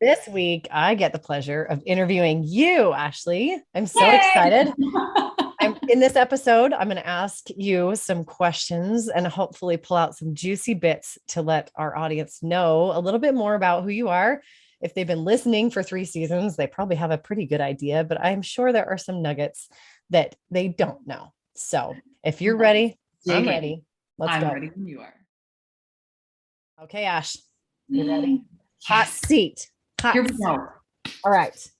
This week, I get the pleasure of interviewing you, Ashley. I'm so Yay! excited. I'm in this episode. I'm going to ask you some questions and hopefully pull out some juicy bits to let our audience know a little bit more about who you are. If they've been listening for 3 seasons, they probably have a pretty good idea, but I'm sure there are some nuggets that they don't know. So if you're Let's ready, dig I'm in. ready. Let's I'm go. ready when you are. Okay, Ash, you ready? Hot Yes. seat. Here Hot we seat. go. All right.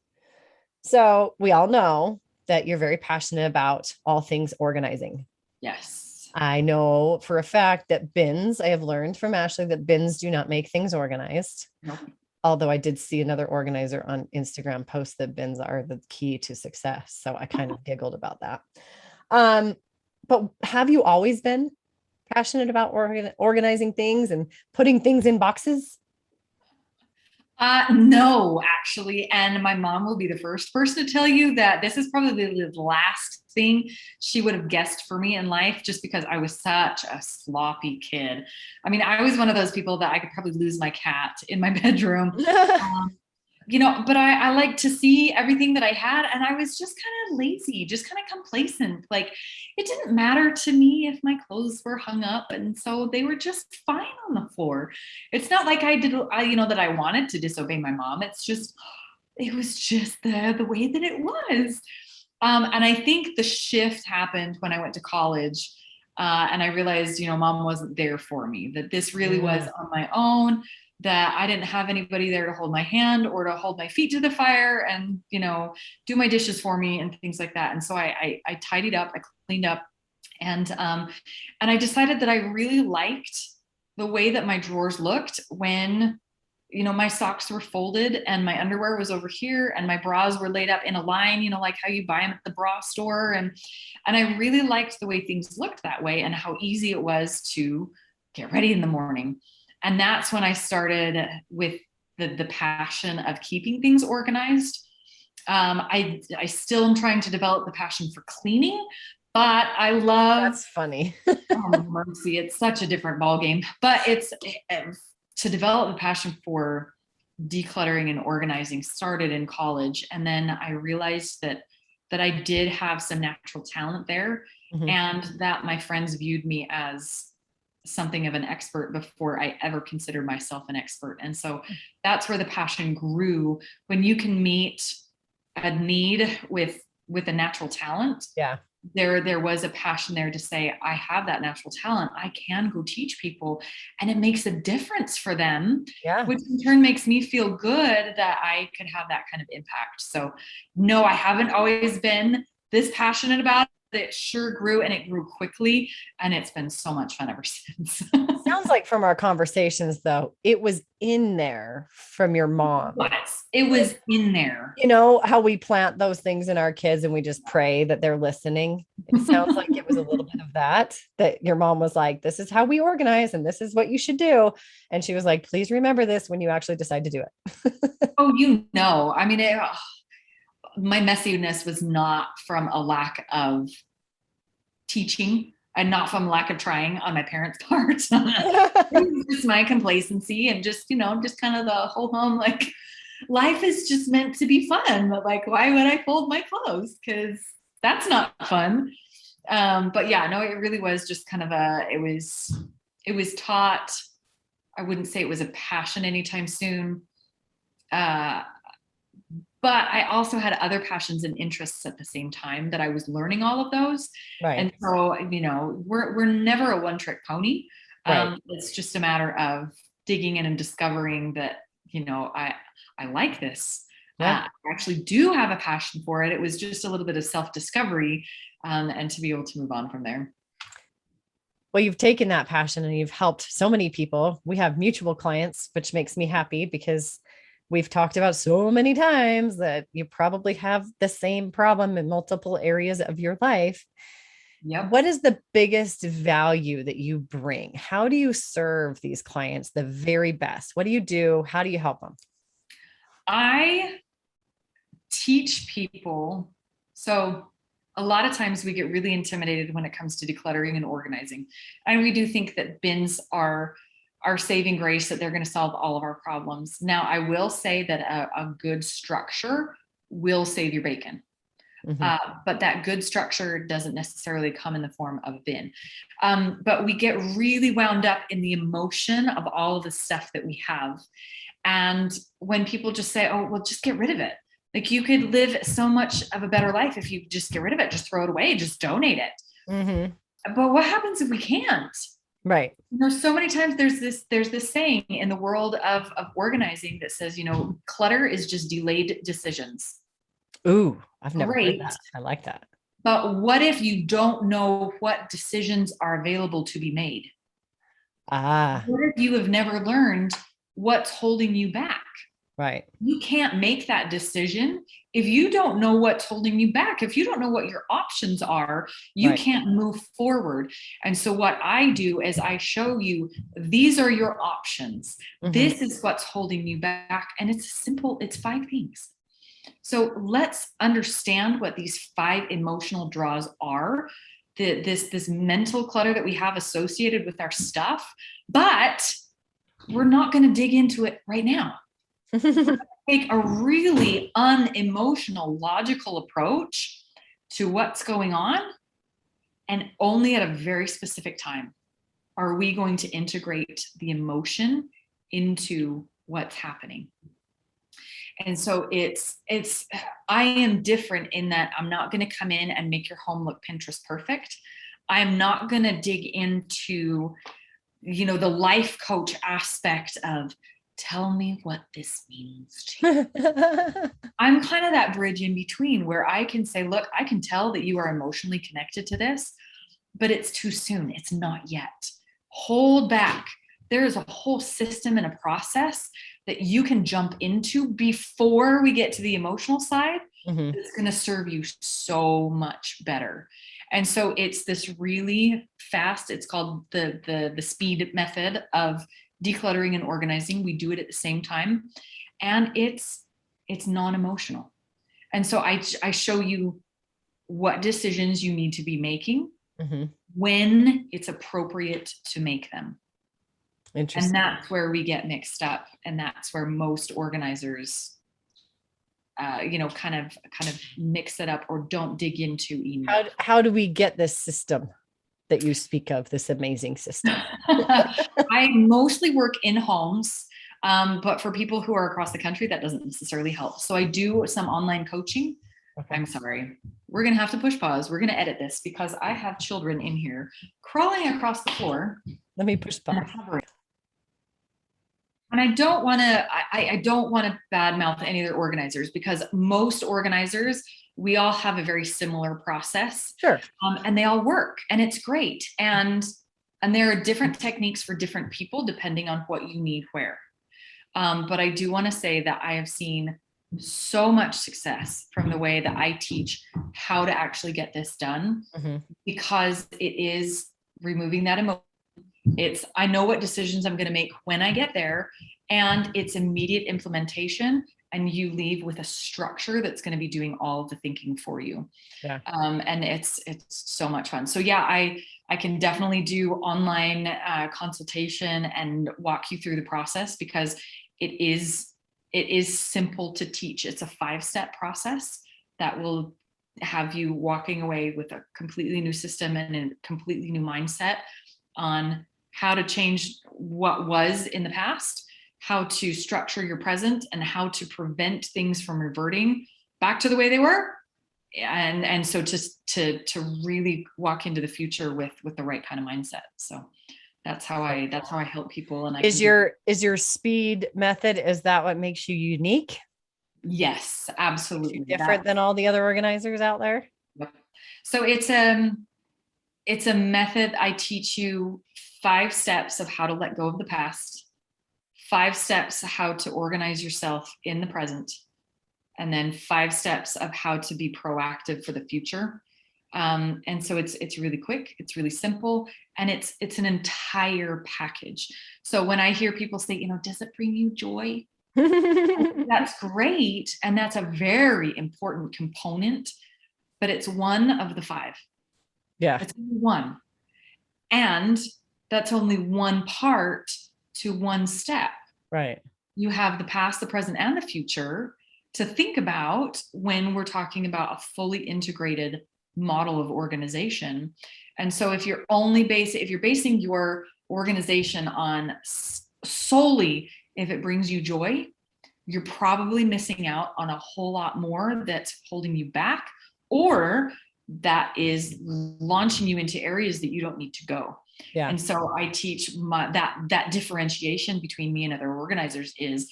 So we all know that you're very passionate about all things organizing. Yes. I know for a fact that bins, I have learned from Ashley that bins do not make things organized. Nope. Although I did see another organizer on Instagram post that bins are the key to success. So I kind of giggled about that. Um, but have you always been passionate about organizing things and putting things in boxes? No, actually. And my mom will be the first person to tell you that this is probably the last thing she would have guessed for me in life, just because I was such a sloppy kid. I mean, I was one of those people that I could probably lose my cat in my bedroom. Um, but I like to see everything that I had, and I was just kind of lazy, just kind of complacent. Like, it didn't matter to me if my clothes were hung up, and so they were just fine on the floor. It's not like that I wanted to disobey my mom. It was just the way that it was. And I think the shift happened when I went to college. And I realized, mom wasn't there for me, that this really was Mm, on my own, that I didn't have anybody there to hold my hand or to hold my feet to the fire and, do my dishes for me and things like that. And so I tidied up, I cleaned up, and I decided that I really liked the way that my drawers looked when my socks were folded and my underwear was over here and my bras were laid up in a line, like how you buy them at the bra store. And I really liked the way things looked that way and how easy it was to get ready in the morning. And that's when I started with the passion of keeping things organized. I still am trying to develop the passion for cleaning, but I love, that's funny. oh mercy, it's such a different ballgame. But it's to develop the passion for decluttering and organizing started in college, and then I realized that I did have some natural talent there, Mhm. and that my friends viewed me as something of an expert before I ever considered myself an expert. And so that's where the passion grew. When you can meet a need with a natural talent, Yeah. there was a passion there to say, I have that natural talent, I can go teach people, and it makes a difference for them, Yeah. which in turn makes me feel good that I could have that kind of impact. So no, I haven't always been this passionate about it. It sure grew, and it grew quickly, and it's been so much fun ever since. Sounds like from our conversations, though, it was in there from your mom. But it was in there. You know how we plant those things in our kids and we just pray that they're listening? It sounds like it was a little bit of that, that your mom was like, this is how we organize and this is what you should do. And she was like, please remember this when you actually decide to do it. Oh, I mean, my messiness was not from a lack of teaching and not from lack of trying on my parents' part. It was just my complacency and just kind of the whole home, like, life is just meant to be fun. Like, why would I fold my clothes? Because that's not fun. But yeah, no, it really was just kind of it was taught. I wouldn't say it was a passion anytime soon. Uh, but I also had other passions and interests at the same time that I was learning all of those. Right. And so, we're never a one-trick pony. Right. It's just a matter of digging in and discovering that, I like this. Yeah. I actually do have a passion for it. It was just a little bit of self-discovery, and to be able to move on from there. Well, you've taken that passion and you've helped so many people. We have mutual clients, which makes me happy because we've talked about so many times that you probably have the same problem in multiple areas of your life. Yep. What is the biggest value that you bring? How do you serve these clients the very best? What do you do? How do you help them? I teach people. So a lot of times we get really intimidated when it comes to decluttering and organizing. And we do think that bins are our saving grace, that they're going to solve all of our problems. Now, I will say that a good structure will save your bacon. But that good structure doesn't necessarily come in the form of a bin. But we get really wound up in the emotion of all of the stuff that we have. And when people just say, oh, well, just get rid of it. Like, you could live so much of a better life if you just get rid of it, just throw it away, just donate it. But what happens if we can't? Right. So many times there's this saying in the world of organizing that says, clutter is just delayed decisions. Ooh, I've never heard that. I like that. But what if you don't know what decisions are available to be made? What if you have never learned what's holding you back? Right. You can't make that decision if you don't know what's holding you back. If you don't know what your options are, you can't move forward. And so what I do is I show you, these are your options. This is what's holding you back. And it's simple. It's 5 things. So let's understand what these 5 emotional draws are. This mental clutter that we have associated with our stuff, but we're not going to dig into it right now. Take a really unemotional, logical approach to what's going on, and only at a very specific time are we going to integrate the emotion into what's happening. And so I am different in that I'm not going to come in and make your home look Pinterest perfect. I'm not going to dig into, the life coach aspect of, tell me what this means to you. I'm kind of that bridge in between where I can say, look, I can tell that you are emotionally connected to this, but it's too soon. It's not yet. Hold back. There is a whole system and a process that you can jump into before we get to the emotional side. It's going to serve you so much better. And so it's this really fast, it's called the speed method of decluttering and organizing. We do it at the same time, and it's non-emotional. And so I show you what decisions you need to be making when it's appropriate to make them. Interesting. And that's where we get mixed up, and that's where most organizers kind of mix it up or don't dig into enough. How do we get this system that you speak of, this amazing system? I mostly work in homes, but for people who are across the country, that doesn't necessarily help. So I do some online coaching. Okay. I'm sorry. We're going to have to push pause. We're going to edit this because I have children in here crawling across the floor. Let me push pause. And I don't want to badmouth any of their organizers, because most organizers, we all have a very similar process. Sure. And they all work, and it's great. And there are different techniques for different people depending on what you need where. But I do want to say that I have seen so much success from the way that I teach how to actually get this done, because it is removing that emotion. I know what decisions I'm going to make when I get there, and it's immediate implementation, and you leave with a structure that's going to be doing all of the thinking for you. Yeah. And it's so much fun. So yeah, I can definitely do online consultation and walk you through the process, because it is simple to teach. It's a 5-step process that will have you walking away with a completely new system and a completely new mindset on how to change what was in the past, how to structure your present, and how to prevent things from reverting back to the way they were. And so just to really walk into the future with the right kind of mindset. So that's how I help people. And is your speed method, is that what makes you unique? Yes, absolutely. Different than all the other organizers out there? Yep. So it's a method. I teach you 5 steps of how to let go of the past, 5 steps how to organize yourself in the present, and then 5 steps of how to be proactive for the future. And so it's really quick, it's really simple, and it's an entire package. So when I hear people say, does it bring you joy? That's great, and that's a very important component, but it's one of the 5. Yeah, it's only one, and that's only one part to one step. Right. You have the past, the present, and the future to think about when we're talking about a fully integrated model of organization. And so if you're basing your organization on solely if it brings you joy, you're probably missing out on a whole lot more that's holding you back, or that is launching you into areas that you don't need to go. Yeah. And so I teach that differentiation between me and other organizers is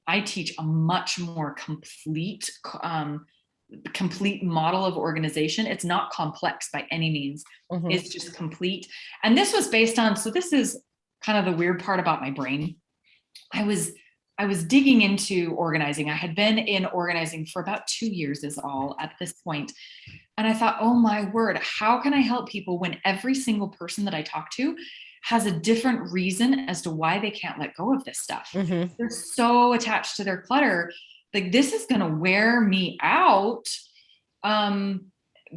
I teach a much more complete model of organization. It's not complex by any means. Mm-hmm. It's just complete. And this was based on, so this is kind of the weird part about my brain. I was digging into organizing. I had been in organizing for about 2 years is all at this point. And I thought, oh my word, how can I help people when every single person that I talk to has a different reason as to why they can't let go of this stuff? Mm-hmm. They're so attached to their clutter. Like, this is going to wear me out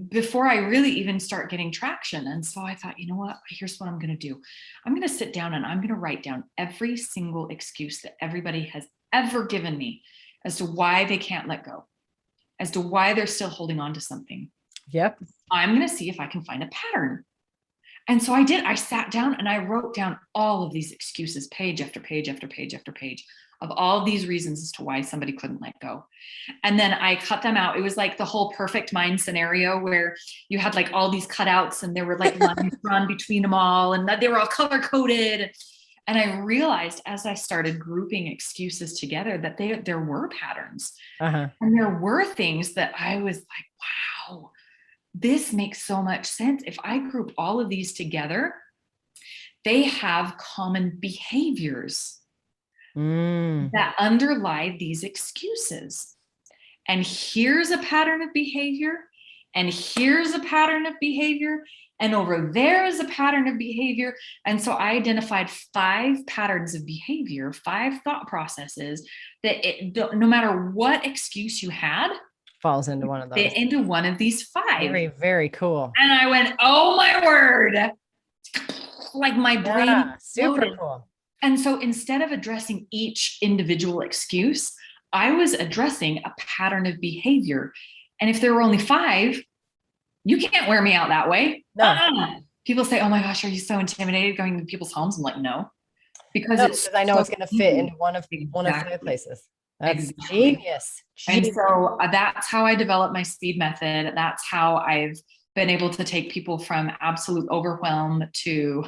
before I really even start getting traction. And so I thought, you know what, here's what I'm going to do. I'm going to sit down and I'm going to write down every single excuse that everybody has ever given me as to why they can't let go, as to why they're still holding on to something. Yep. I'm going to see if I can find a pattern. And so I did. I sat down and I wrote down all of these excuses, page after page after page after page, of all of these reasons as to why somebody couldn't let go. And then I cut them out. It was like the whole perfect mind scenario where you had like all these cutouts and there were like lines drawn between them all and they were all color coded. And I realized as I started grouping excuses together that there were patterns. Uh-huh. And there were things that I was like, wow, this makes so much sense. If I group all of these together, they have common behaviors that underlie these excuses. And here's a pattern of behavior, and here's a pattern of behavior, and over there is a pattern of behavior. And so I identified 5 patterns of behavior, 5 thought processes that no matter what excuse you had, falls into one of those. Into one of these 5. Very, very cool. And I went, oh my word. Like my brain. Super cool. And so instead of addressing each individual excuse, I was addressing a pattern of behavior. And if there were only 5, you can't wear me out that way. No. People say, oh my gosh, are you so intimidated going to people's homes? I'm like, no. Because I know it's going to fit into one of 5 places. That's genius. And so that's how I developed my speed method. That's how I've been able to take people from absolute overwhelm to,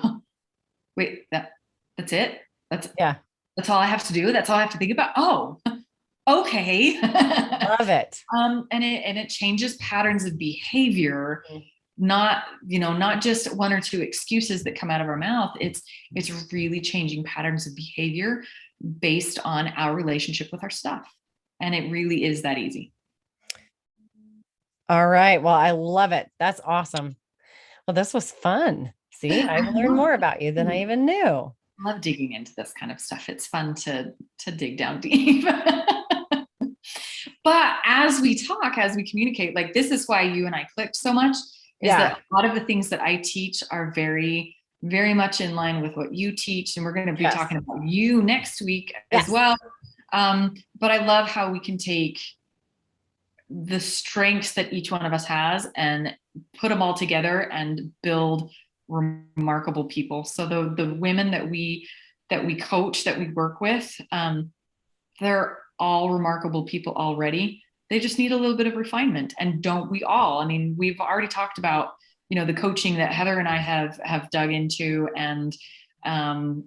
wait, that's it? That's all I have to do? That's all I have to think about? Oh, okay. Love it. And it changes patterns of behavior, not just 1 or 2 excuses that come out of our mouth. It's really changing patterns of behavior based on our relationship with our stuff. And it really is that easy. All right. Well, I love it. That's awesome. Well, this was fun. See, I've learned more about you than I even knew. I love digging into this kind of stuff. It's fun to dig down deep. But as we talk, as we communicate, like, this is why you and I clicked so much, is that a lot of the things that I teach are very, very much in line with what you teach. And we're going to be talking about you next week as well. But I love how we can take the strengths that each one of us has and put them all together and build remarkable people. So the women that we coach, that we work with, they're all remarkable people already. They just need a little bit of refinement. And don't we all? I mean, we've already talked about, the coaching that Heather and I have dug into, and the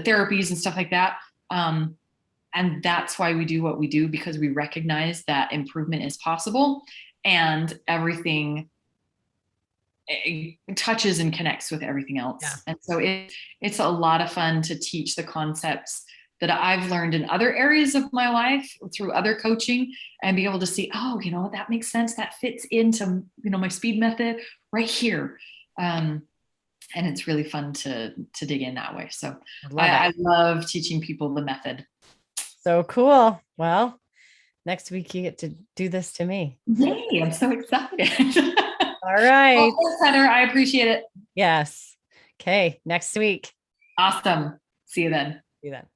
therapies and stuff like that. And that's why we do what we do, because we recognize that improvement is possible, and everything touches and connects with everything else. Yeah. And so it's a lot of fun to teach the concepts that I've learned in other areas of my life through other coaching, and be able to see, oh, that makes sense. That fits into, my speed method right here. And it's really fun to dig in that way. So I love teaching people the method. So cool. Well, next week you get to do this to me. Yay, I'm so excited. All right. Well, Heather, I appreciate it. Yes. Okay. Next week. Awesome. See you then. See you then.